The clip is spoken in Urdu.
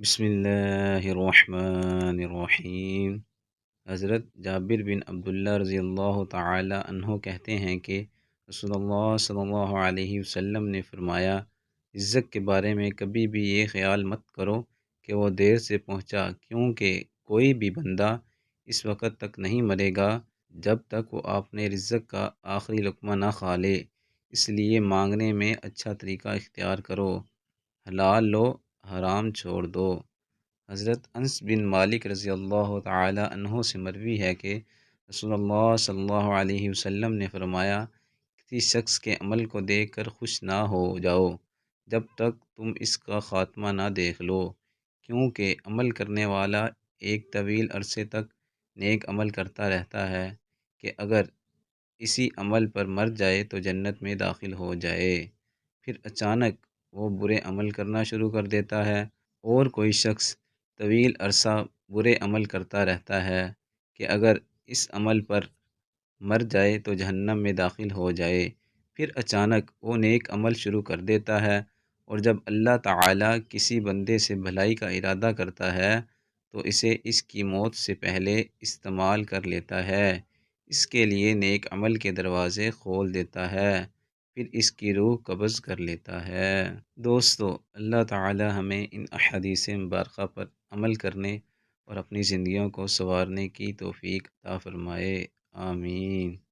بسم اللہ الرحمن الرحیم۔ حضرت جابر بن عبداللہ رضی اللہ تعالی عنہ کہتے ہیں کہ رسول اللہ صلی اللہ علیہ وسلم نے فرمایا، عزت کے بارے میں کبھی بھی یہ خیال مت کرو کہ وہ دیر سے پہنچا، کیونکہ کوئی بھی بندہ اس وقت تک نہیں مرے گا جب تک وہ اپنے رزق کا آخری لقمہ نہ کھا لے۔ اس لیے مانگنے میں اچھا طریقہ اختیار کرو، حلال لو، حرام چھوڑ دو۔ حضرت انس بن مالک رضی اللہ تعالی عنہ سے مروی ہے کہ رسول اللہ صلی اللہ علیہ وسلم نے فرمایا، کسی شخص کے عمل کو دیکھ کر خوش نہ ہو جاؤ جب تک تم اس کا خاتمہ نہ دیکھ لو، کیونکہ عمل کرنے والا ایک طویل عرصے تک نیک عمل کرتا رہتا ہے کہ اگر اسی عمل پر مر جائے تو جنت میں داخل ہو جائے، پھر اچانک وہ برے عمل کرنا شروع کر دیتا ہے، اور کوئی شخص طویل عرصہ برے عمل کرتا رہتا ہے کہ اگر اس عمل پر مر جائے تو جہنم میں داخل ہو جائے، پھر اچانک وہ نیک عمل شروع کر دیتا ہے، اور جب اللہ تعالیٰ کسی بندے سے بھلائی کا ارادہ کرتا ہے تو اسے اس کی موت سے پہلے استعمال کر لیتا ہے، اس کے لیے نیک عمل کے دروازے کھول دیتا ہے، پھر اس کی روح قبض کر لیتا ہے۔ دوستو، اللہ تعالی ہمیں ان احادیث مبارکہ پر عمل کرنے اور اپنی زندگیوں کو سنوارنے کی توفیق عطا فرمائے، آمین۔